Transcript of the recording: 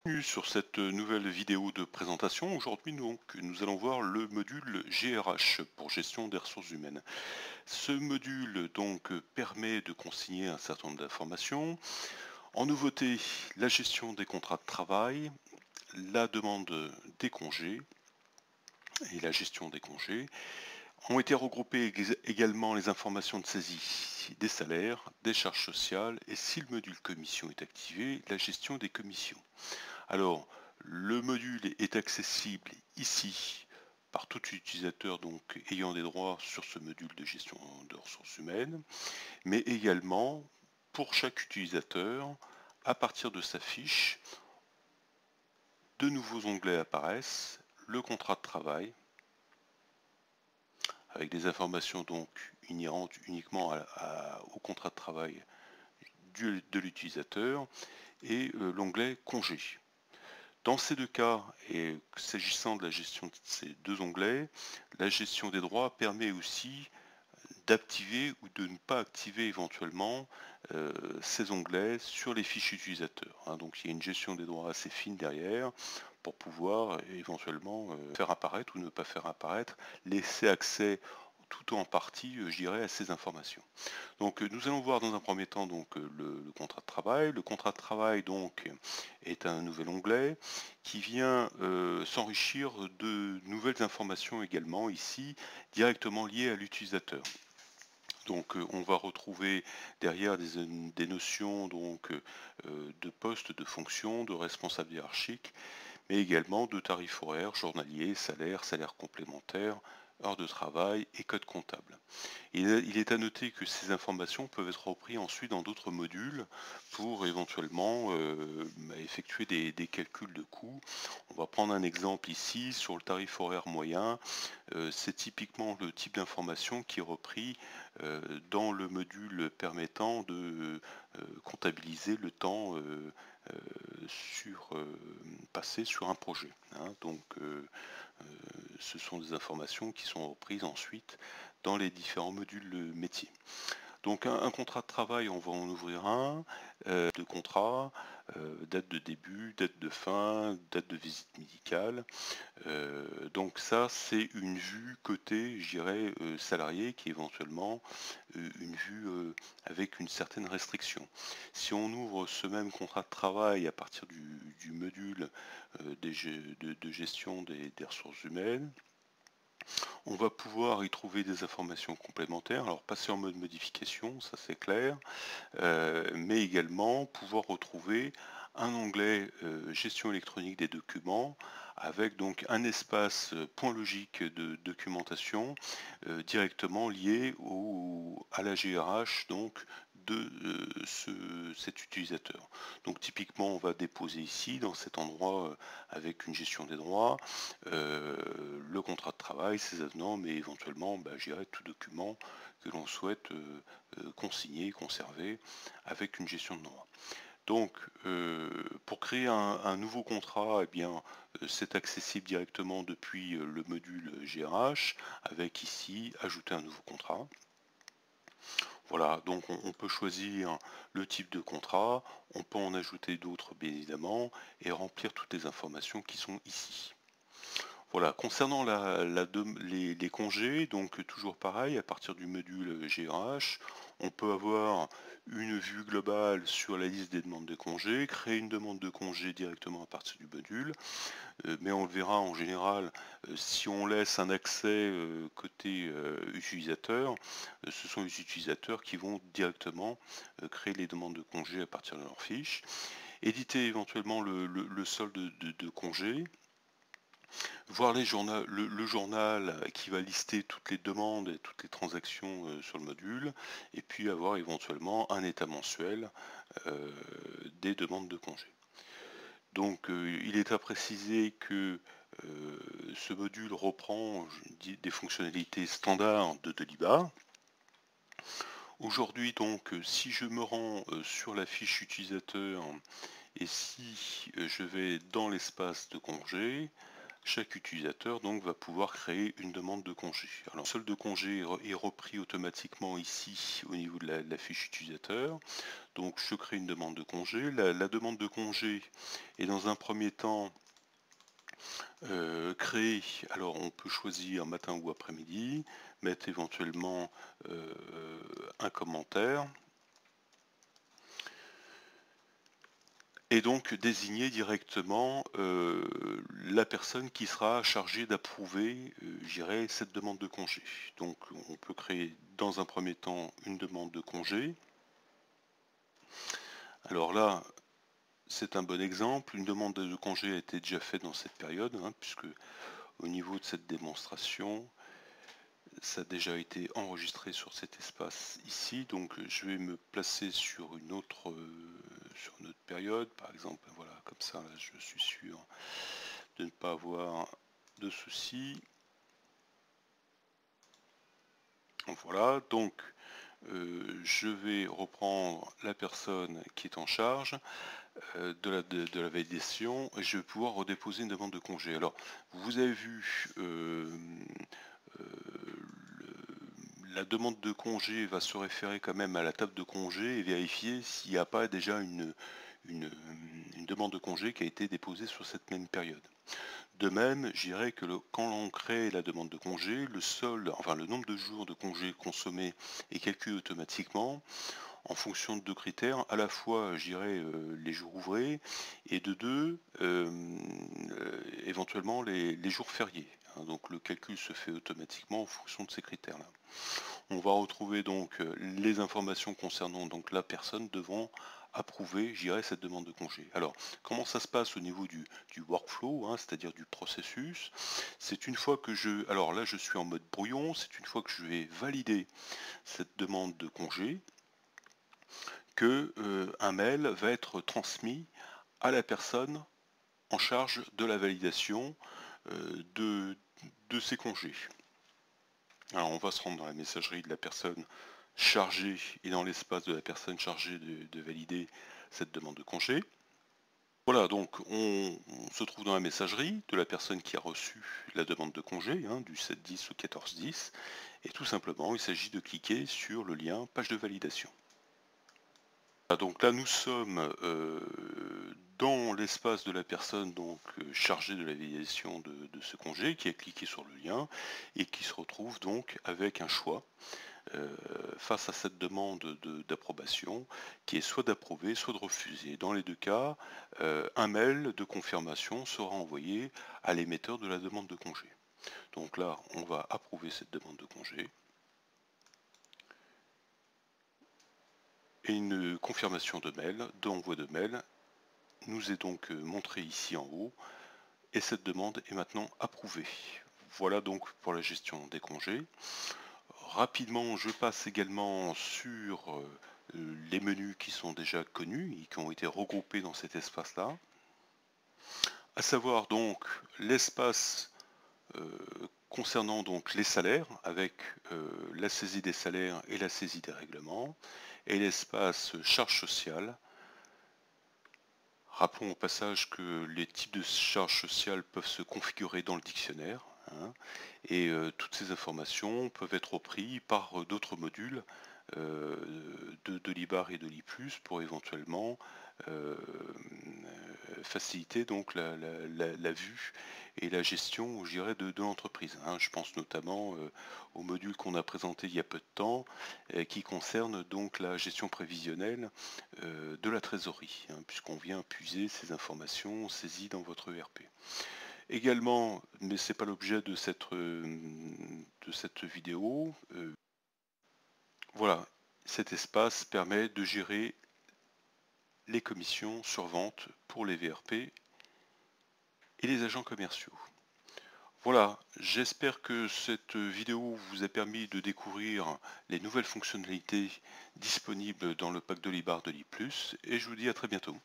Bienvenue sur cette nouvelle vidéo de présentation. Aujourd'hui, nous allons voir le module GRH pour gestion des ressources humaines. Ce module permet de consigner un certain nombre d'informations. En nouveauté, la gestion des contrats de travail, la demande des congés et la gestion des congés. Ont été regroupées également les informations de saisie des salaires, des charges sociales et si le module commission est activé, la gestion des commissions. Alors, le module est accessible ici par tout utilisateur ayant des droits sur ce module de gestion de ressources humaines, mais également pour chaque utilisateur, à partir de sa fiche, de nouveaux onglets apparaissent, le contrat de travail, avec des informations inhérentes uniquement au contrat de travail de l'utilisateur, et l'onglet congé. Dans ces deux cas, et s'agissant de la gestion de ces deux onglets, la gestion des droits permet aussi d'activer ou de ne pas activer éventuellement ces onglets sur les fiches utilisateurs. Donc il y a une gestion des droits assez fine derrière pour pouvoir éventuellement faire apparaître ou ne pas faire apparaître, laisser accès tout en partie, je dirais, à ces informations. Donc nous allons voir dans un premier temps le contrat de travail. Le contrat de travail est un nouvel onglet qui vient s'enrichir de nouvelles informations également ici directement liées à l'utilisateur. Donc on va retrouver derrière des notions de poste, de fonction, de responsable hiérarchique, mais également de tarifs horaires, journaliers, salaires, salaires complémentaires, heures de travail et code comptable. Il est à noter que ces informations peuvent être reprises ensuite dans d'autres modules pour éventuellement effectuer des calculs de coûts. On va prendre un exemple ici sur le tarif horaire moyen. C'est typiquement le type d'information qui est repris dans le module permettant de comptabiliser le temps passé sur un projet. Ce sont des informations qui sont reprises ensuite dans les différents modules métiers. Donc un contrat de travail, on va en ouvrir un, de contrat, date de début, date de fin, date de visite médicale. Donc ça, c'est une vue côté, je dirais, salarié, qui est éventuellement une vue avec une certaine restriction. Si on ouvre ce même contrat de travail à partir du module de gestion des ressources humaines, on va pouvoir y trouver des informations complémentaires, alors passer en mode modification, ça c'est clair, mais également pouvoir retrouver un onglet gestion électronique des documents avec donc un espace point logique de documentation directement lié à la GRH de cet utilisateur. Donc typiquement on va déposer ici dans cet endroit avec une gestion des droits, le contrat de travail, ses avenants, mais éventuellement j'irai tout document que l'on souhaite consigner, conserver avec une gestion de droits. Donc, pour créer un nouveau contrat, c'est accessible directement depuis le module GRH, avec ici, ajouter un nouveau contrat. Voilà, donc on peut choisir le type de contrat, on peut en ajouter d'autres bien évidemment, et remplir toutes les informations qui sont ici. Voilà, concernant les congés, donc toujours pareil, à partir du module GRH, on peut avoir une vue globale sur la liste des demandes de congés, créer une demande de congé directement à partir du module, mais on le verra en général, si on laisse un accès côté utilisateur, ce sont les utilisateurs qui vont directement créer les demandes de congés à partir de leur fiche, éditer éventuellement le solde de congés, voir le journal qui va lister toutes les demandes et toutes les transactions sur le module, et puis avoir éventuellement un état mensuel des demandes de congé. Donc il est à préciser que ce module reprend des fonctionnalités standards de Deliba. Aujourd'hui si je me rends sur la fiche utilisateur et si je vais dans l'espace de congé, chaque utilisateur donc va pouvoir créer une demande de congé. Alors, le solde de congé est repris automatiquement ici au niveau de la fiche utilisateur. Donc je crée une demande de congé. La demande de congé est dans un premier temps créée. Alors on peut choisir matin ou après-midi, mettre éventuellement un commentaire. Et donc désigner directement la personne qui sera chargée d'approuver, cette demande de congé. Donc on peut créer dans un premier temps une demande de congé. Alors là, c'est un bon exemple. Une demande de congé a été déjà faite dans cette période, puisque au niveau de cette démonstration, ça a déjà été enregistré sur cet espace ici. Donc je vais me placer sur une autre période, par exemple, voilà, comme ça, là, je suis sûr de ne pas avoir de soucis. Voilà, donc je vais reprendre la personne qui est en charge de la validation et je vais pouvoir redéposer une demande de congé. Alors, vous avez vu, la demande de congé va se référer quand même à la table de congé et vérifier s'il n'y a pas déjà une demande de congé qui a été déposée sur cette même période. De même, je dirais que quand on crée la demande de congé, le solde, enfin le nombre de jours de congé consommés est calculé automatiquement en fonction de deux critères, à la fois, je dirais, les jours ouvrés, et de deux, éventuellement les jours fériés. Donc le calcul se fait automatiquement en fonction de ces critères-là. On va retrouver donc les informations concernant donc la personne devant approuver, je dirais, cette demande de congé. Alors, comment ça se passe au niveau du workflow, c'est-à-dire du processus? C'est une fois que alors là je suis en mode brouillon, c'est une fois que je vais valider cette demande de congé, que un mail va être transmis à la personne en charge de la validation de ces congés. Alors on va se rendre dans la messagerie de la personne chargée et dans l'espace de la personne chargée de valider cette demande de congé. Voilà, donc on se trouve dans la messagerie de la personne qui a reçu la demande de congé, du 7-10 ou 14-10, et tout simplement il s'agit de cliquer sur le lien page de validation. Donc là nous sommes dans l'espace de la personne chargée de la validation de ce congé, qui a cliqué sur le lien et qui se retrouve donc avec un choix face à cette demande d'approbation qui est soit d'approuver, soit de refuser. Dans les deux cas, un mail de confirmation sera envoyé à l'émetteur de la demande de congé. Donc là, on va approuver cette demande de congé. Et une confirmation de mail, d'envoi de mail, nous est donc montrée ici en haut. Et cette demande est maintenant approuvée. Voilà donc pour la gestion des congés. Rapidement, je passe également sur les menus qui sont déjà connus et qui ont été regroupés dans cet espace-là. À savoir donc l'espace concernant donc les salaires avec la saisie des salaires et la saisie des règlements, et l'espace charges sociales. Rappelons au passage que les types de charges sociales peuvent se configurer dans le dictionnaire, et toutes ces informations peuvent être reprises par d'autres modules de l'IBAR et de l'I+, pour éventuellement faciliter donc la vue et la gestion, je dirais, de l'entreprise. Je pense notamment au module qu'on a présenté il y a peu de temps, qui concerne donc la gestion prévisionnelle de la trésorerie, puisqu'on vient puiser ces informations saisies dans votre ERP. Également, mais ce n'est pas l'objet de cette vidéo, voilà, cet espace permet de gérer les commissions sur vente pour les VRP et les agents commerciaux. Voilà, j'espère que cette vidéo vous a permis de découvrir les nouvelles fonctionnalités disponibles dans le pack de l'IBAR de l'I+, et je vous dis à très bientôt.